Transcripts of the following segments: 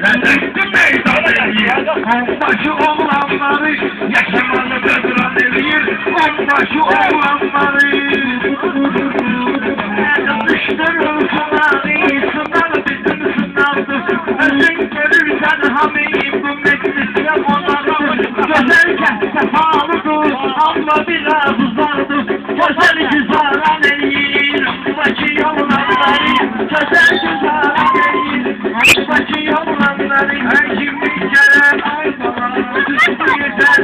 Lezzetli meydan eləyir. Onbaşı oğlanları yaşamalı döndüren eləyir. Onbaşı oğlanları kızıştırır suları, sınav bizim sınavdır. Özün görürsen hamiyim bu meclisle onardır. Güzelken sefalıdır, amma biraz uzardır. Güzel güzaran eləyir, onbaşı oğlanları. Güzel güzaran eləyir, onbaşı oğlanları. Her kimi gelen aybalar, üstü yeter,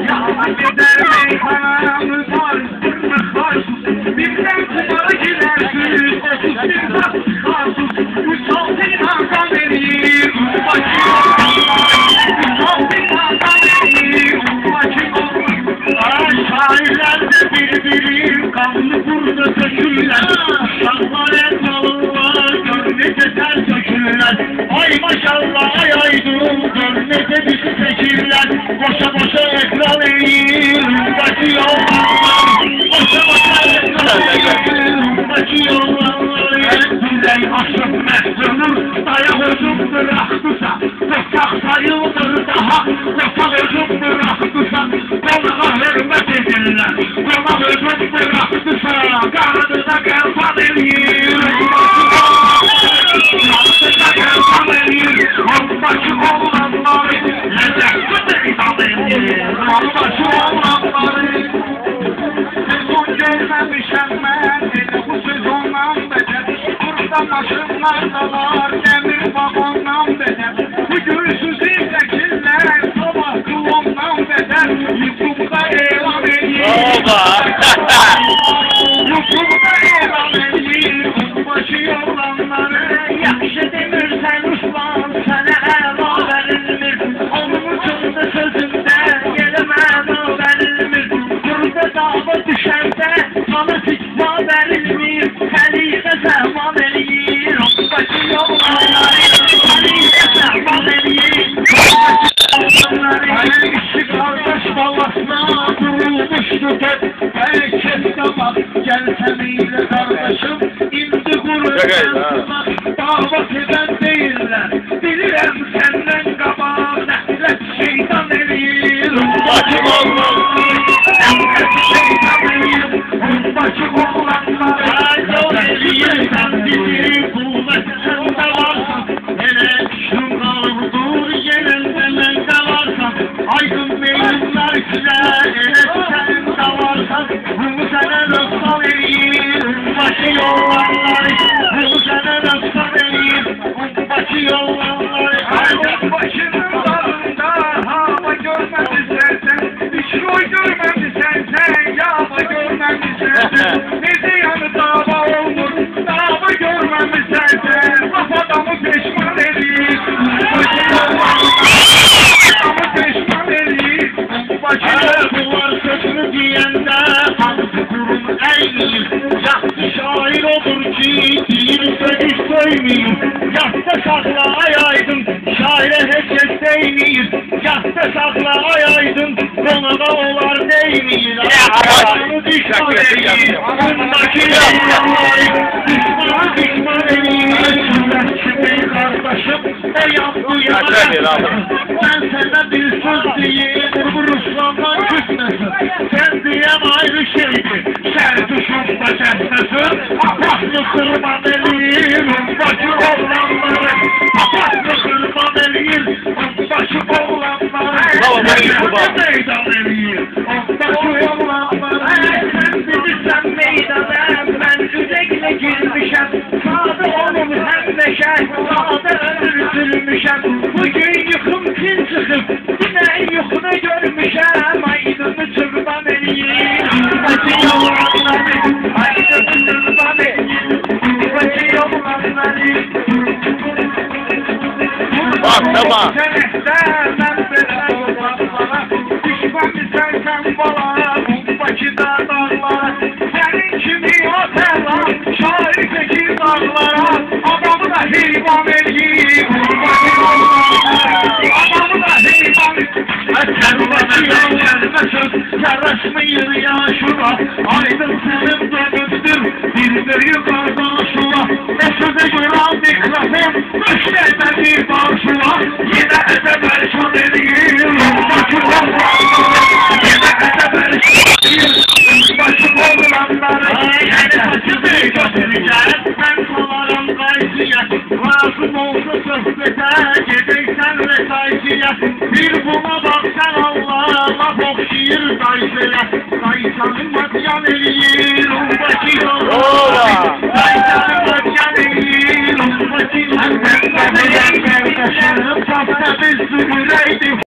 yalan gider meyhanamız var, üstümüz var. Bizden kumara gidersiniz, bir bak kalsız. Üç altın hakan eləyir, onbaşı oğlanları. Üç altın hakan eləyir, onbaşı oğlanları. Şairler de bir kanlı burada dökürler. Şahlar et alırlar, gönlece ter dökürler. Ay maşallah ay aydın, gönlece bizi seçirler. Boşa ekran eğir, onbaşı oğlanları. Boşa ekran eğir, onbaşı oğlanları. Düzey aşık mesrunur, dayak özüm bıraktısa. Toprak sayılır daha, toprak özüm bıraktısa. Konağa hürmet edirler, konağa özüm bıraktısa. Karnıda gelpan eləyir, karnıda gelpan eləyir. Onbaşı oğlanları, lezzetli meydan eləyir. Onbaşı oğlanları. Sezon görmemişem ben, bu sezondan beter. Kurda maşınlardalar, demir vagondan beter. Bu göğsüz izlekiller, sabah kılondan beter. YouTube'da elan eləyir. YouTube'da elan eləyir, onbaşı oğlanları. Yaxşı demirsen Ruslan, sənə əla verilmir. Onun ucunda sözümdə, yeləmən o verilmir. Burada dava düşəndə, sana sıçma verilmir. Xəliqə zəhman eləyir, onbaşı oğlanları. Xəliqə zəhman eləyir, onbaşı oğlanları. Ayın işi qardaş balasına durulmuşdu tep. Herkes damak, gel seninle kardeşim. İndi gururdan davat eden değiller. Bilirim senden kabağın nefret şeytan eləyir. Onbaşı oğlanları, nefret şeytan eləyir. Onbaşı oğlanları, sen bizi kuvvet sende varsan. Hele şu kaldır yerinde mende varsan. Aydın meyunlar size, hele sen de varsan. Bu sene rıftan eləyir, onbaşı oğlanları. Bu sene rıftan eləyir, onbaşı oğlanları. Aydın başının dalında hava görmedi sen. Hiç roy görmedi sen, yağma görmedi sen. Nezi yanı dava olur, dava görmedi sen. Laf adamı peşman eləyir, onbaşı oğlanları. Adamı peşman eləyir, onbaşı oğlanları. Sözünü diyende hamsi kurum eğliyim. Yaxşı şair olur ki değilse hiç söyleyeyim. Yaxşı sakla ay aydın, şaire hiç kes değmeyir. Yaxşı sakla ay aydın, konağa olar değmeyir. Adamı düşman eləyir, onbaşı oğlanları. Düşman eləyir, şimdi kardeşim o yaptı yana. Ben sana bir söz diyeyim, bu Ruslandan küsmesin. Sen diyem ayrı şeydi, sen düşün başetmesin. Apaslı kırman eləyir, onbaşı oğlanları. Apaslı kırman eləyir, onbaşı oğlanları. Lezzetli meydan eləyir, onbaşı oğlanları. Sen bilirsen meydana, ben yüzekle girmişem. Sağda olur hemmeşe, sağda ömür sürmüşem. Bugün yıkım pil çıkıp, yine yıkını görmüşem. Aydın'ı tırban eləyir, onbaşı oğlanları. Aydın'ı tırban eləyir, onbaşı oğlanları. Tamam. Senette ben böyle yollarlara, düşman istersen bana, onbaşıda dağlara. Senin kimi oteller, şair peki dağlara. Adamı da heyvan eləyir, onbaşı oğlanları. Adamı da heyvan eləyir. Sen başıya gelme söz, yaraşmıyor ya şura. Aydın senin dönündür, bir yukarıdan şura. Ne söze göre mikrofon, müşteriden bir Lazım olsa söhbete gedeysen resaisiye. Bir buna bak sen Allah'a bok şiir dayısıya. Dayısanın madyan eliyir, ondaki yollar.